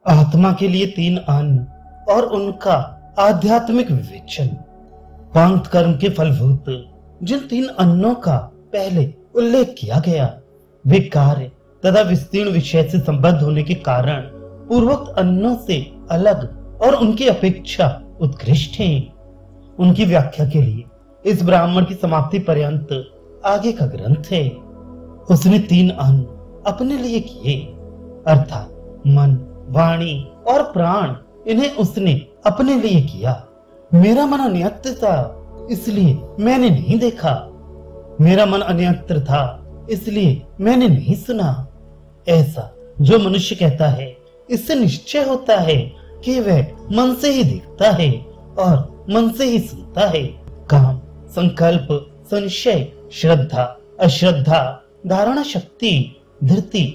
आत्मा के लिए 3 अन्न और उनका आध्यात्मिक विवेचन। पांक्त कर्म के फलभूत जिन 3 अन्नों का पहले उल्लेख किया गया, वे कार्य तथा विस्तीर्ण विषय से संबद्ध होने के कारण पूर्वोक्त अन्नों से अलग और उनकी अपेक्षा उत्कृष्ट हैं। उनकी व्याख्या के लिए इस ब्राह्मण की समाप्ति पर्यंत आगे का ग्रंथ है। उसने 3 अन्न अपने लिए किए, अर्थात मन, वाणी और प्राण। इन्हें उसने अपने लिए किया। मेरा मन अन्यत्र था, इसलिए मैंने नहीं देखा। मेरा मन अन्यत्र था, इसलिए मैंने नहीं सुना। ऐसा जो मनुष्य कहता है, इससे निश्चय होता है कि वह मन से ही देखता है और मन से ही सुनता है। काम, संकल्प, संशय, श्रद्धा, अश्रद्धा, धारणा शक्ति, धृति,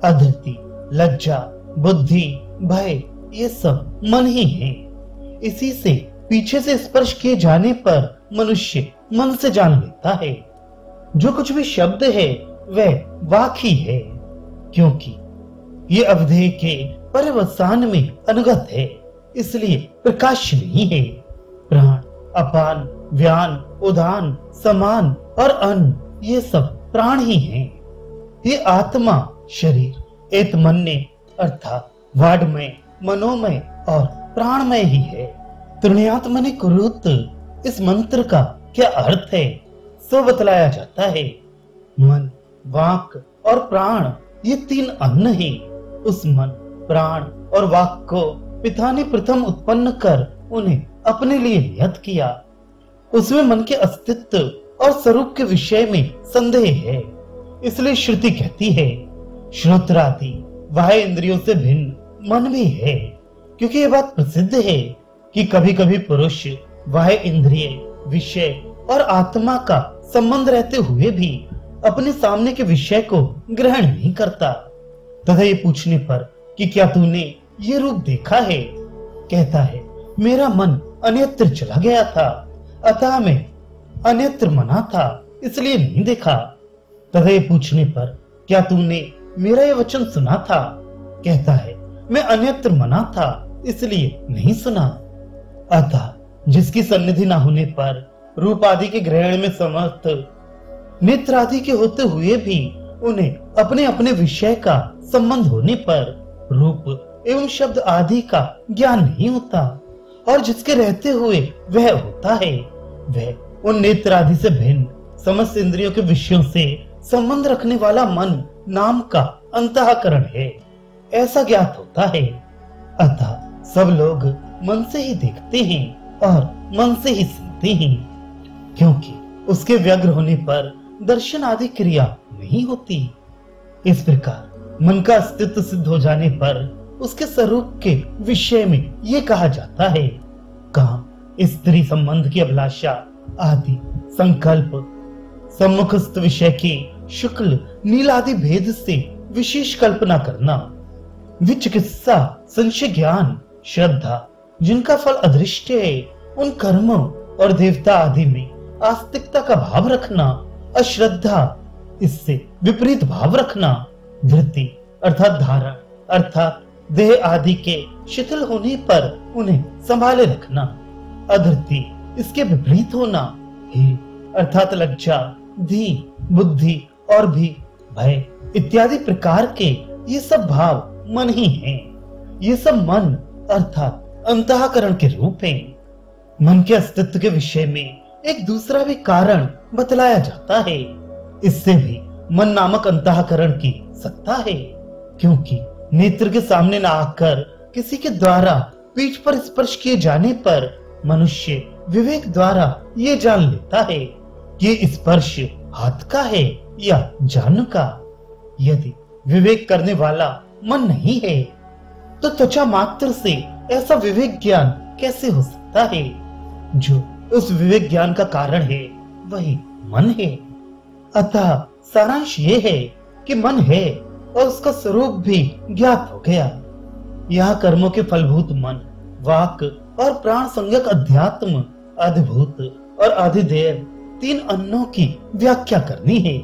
अधृति, लज्जा, बुद्धि, भय, ये सब मन ही है। इसी से पीछे से स्पर्श किए जाने पर मनुष्य मन से जान लेता है। जो कुछ भी शब्द है वह वाक ही है, क्योंकि ये अवधेय के पर्यवसान में अनुगत है, इसलिए प्रकाश नहीं है। प्राण, अपान, व्यान, उदान, समान और अन्न, ये सब प्राण ही हैं। ये आत्मा, शरीर, एतमन्य अर्थात वाडमय, मनोमय और प्राणमय ही है। तृणयात्मनि कुरुत, इस मंत्र का क्या अर्थ है सो बतलाया जाता है। मन, वाक और प्राण, ये 3 अन्न ही। उस मन, प्राण और वाक को पिता ने प्रथम उत्पन्न कर उन्हें अपने लिए नियत किया। उसमें मन के अस्तित्व और स्वरूप के विषय में संदेह है, इसलिए श्रुति कहती है श्रोत्रादि बाह्य इंद्रियों से भिन्न मन भी है। क्योंकि यह बात प्रसिद्ध है कि कभी कभी पुरुष बाह्य इंद्रिय, विषय और आत्मा का संबंध रहते हुए भी अपने सामने के विषय को ग्रहण नहीं करता। तथा ये पूछने पर कि क्या तूने ये रूप देखा है, कहता है मेरा मन अन्यत्र चला गया था, अतः मैं अन्यत्र मना था, इसलिए नहीं देखा। तथा ये पूछने पर क्या तूने मेरा ये वचन सुना था, कहता है मैं अन्यत्र मना था, इसलिए नहीं सुना। अतः जिसकी सन्निधि न होने पर रूप आदि के ग्रहण में समर्थ, नेत्र आदि के होते हुए भी उन्हें अपने अपने विषय का संबंध होने पर रूप एवं शब्द आदि का ज्ञान नहीं होता, और जिसके रहते हुए वह होता है, वह उन नेत्र आदि से भिन्न समस्त इंद्रियों के विषयों से संबंध रखने वाला मन नाम का अंतःकरण है, ऐसा ज्ञात होता है। अतः सब लोग मन से ही देखते हैं और मन से ही सुनते हैं, क्योंकि उसके व्यग्र होने पर दर्शन आदि क्रिया नहीं होती। इस प्रकार मन का अस्तित्व सिद्ध हो जाने पर उसके स्वरूप के विषय में ये कहा जाता है काम, स्त्री संबंध की अभिलाषा आदि, संकल्प, सम्मुखस्थ विषय की शुक्ल नील आदि भेद से विशेष कल्पना करना, विचिकित्सा, संशय ज्ञान, श्रद्धा जिनका फल अदृष्ट है, उन कर्मों और देवता आदि में आस्तिकता का भाव रखना, अश्रद्धा इससे विपरीत भाव रखना, धृति अर्थात धारण अर्थात देह आदि के शिथिल होने पर उन्हें संभाले रखना, अधृति इसके विपरीत होना, हे अर्थात लज्जा, धी, बुद्धि और भी भय इत्यादि प्रकार के ये सब भाव मन ही हैं। ये सब मन अर्थात अंतःकरण के रूप हैं। मन के अस्तित्व के विषय में एक दूसरा भी कारण बतलाया जाता है। इससे भी मन नामक अंतःकरण की सत्ता है, क्योंकि नेत्र के सामने न आकर किसी के द्वारा पीठ पर स्पर्श किए जाने पर मनुष्य विवेक द्वारा ये जान लेता है कि ये स्पर्श हाथ का है या जान का। यदि विवेक करने वाला मन नहीं है तो त्वचा मात्र से ऐसा विवेक ज्ञान कैसे हो सकता है? जो उस विवेक ज्ञान का कारण है वही मन है। अतः सारांश ये है कि मन है और उसका स्वरूप भी ज्ञात हो गया। यह कर्मों के फलभूत मन, वाक और प्राण संज्ञक अध्यात्म, अधिभूत और अधिदेव 3 अन्नों की व्याख्या करनी है।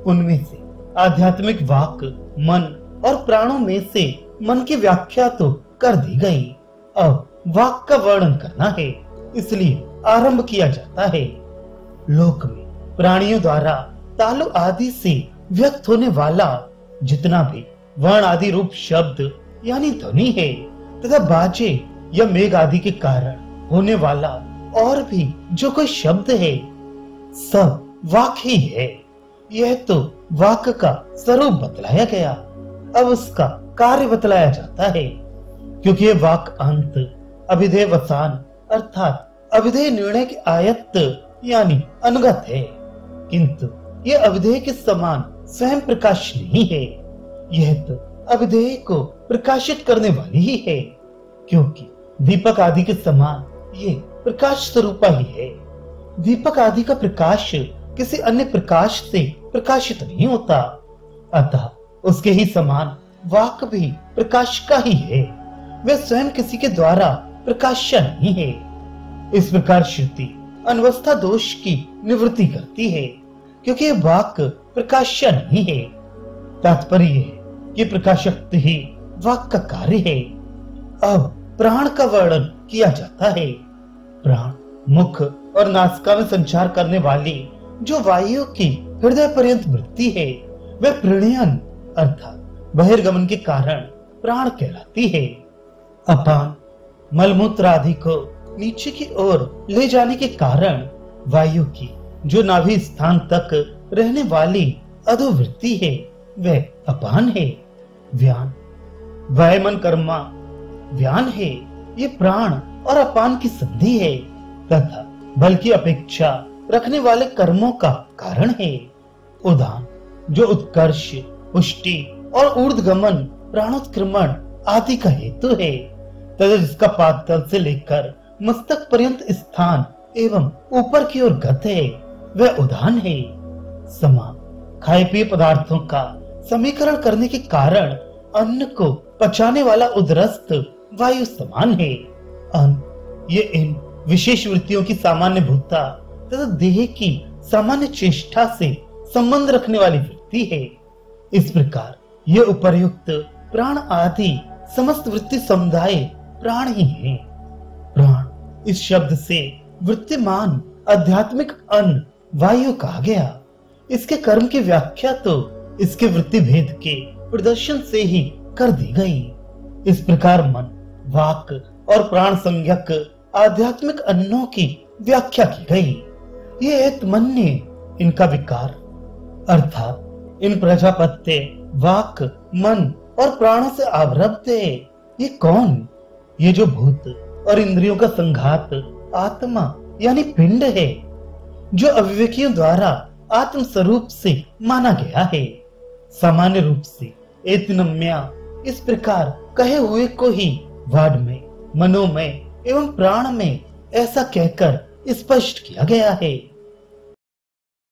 उनमें से आध्यात्मिक वाक, मन और प्राणों में से मन की व्याख्या तो कर दी गई, अब वाक का वर्णन करना है, इसलिए आरंभ किया जाता है। लोक में प्राणियों द्वारा तालु आदि से व्यक्त होने वाला जितना भी वर्ण आदि रूप शब्द यानी ध्वनि है तथा बाजे या मेघ आदि के कारण होने वाला और भी जो कोई शब्द है, सब वाक ही है। यह तो वाक का स्वरूप बतलाया गया, अब उसका कार्य बतलाया जाता है। क्योंकि यह वाक अंत अभिधेय वसान अर्थात अभिधेय निर्णय के आयत्त यानी अनुगत है, किंतु यह अभिधेय के समान स्वयं प्रकाश नहीं है। यह तो अभिधेय को प्रकाशित करने वाली ही है, क्योंकि दीपक आदि के समान ये प्रकाश स्वरूपा ही है। दीपक आदि का प्रकाश किसी अन्य प्रकाश से प्रकाशित नहीं होता, अतः उसके ही समान वाक भी प्रकाश का ही है, वह स्वयं किसी के द्वारा प्रकाश्य नहीं है। इस प्रकार श्रुति अनवस्था दोष की निवृत्ति करती है, क्योंकि यह वाक प्रकाश्य नहीं है। तात्पर्य है कि प्रकाशक ही वाक का कार्य है। अब प्राण का वर्णन किया जाता है। प्राण मुख और नासिका में संचार करने वाली जो वायु की हृदय पर्यंत वृत्ति है, वह प्रणयन अर्थात बहिर्गमन के कारण प्राण कहलाती है। अपान मलमूत्र आदि को नीचे की ओर ले जाने के कारण वायु की जो नाभि स्थान तक रहने वाली अधोवृत्ति है, वह अपान है। व्यान वायमन कर्मा व्यान है, ये प्राण और अपान की संधि है तथा बल की अपेक्षा रखने वाले कर्मों का कारण है। उदान जो उत्कर्ष पुष्टि और ऊर्ध्वगमन प्राणोत्क्रमण आदि का हेतु है तथा जिसका पादतल से लेकर मस्तक पर्यंत स्थान एवं ऊपर की ओर गत है, वह उदान है। समा खाए पिए पदार्थों का समीकरण करने के कारण अन्न को पचाने वाला उदरस्थ वायु समान है। अन्न ये इन विशेष वृत्तियों की सामान्य भूता तथा देह की सामान्य चेष्टा से संबंध रखने वाली वृत्ति है। इस प्रकार ये उपर्युक्त प्राण आदि समस्त वृत्ति समुदाय प्राण ही है। प्राण इस शब्द से वृत्तिमान आध्यात्मिक अन्न वायु कहा गया। इसके कर्म की व्याख्या तो इसके वृत्ति भेद के प्रदर्शन से ही कर दी गई। इस प्रकार मन वाक और प्राण संज्ञक आध्यात्मिक अन्नों की व्याख्या की गई। ये एक मन ने इनका विकार अर्थात इन प्रजापत्य वाक मन और प्राणों से आवृत है। ये कौन? ये जो भूत और इंद्रियों का संघात आत्मा यानी पिंड है, जो अविवेकियों द्वारा आत्म स्वरूप से माना गया है। सामान्य रूप से एतनम्या इस प्रकार कहे हुए को ही वाड में मनोमय एवं प्राण में ऐसा कहकर स्पष्ट किया गया है।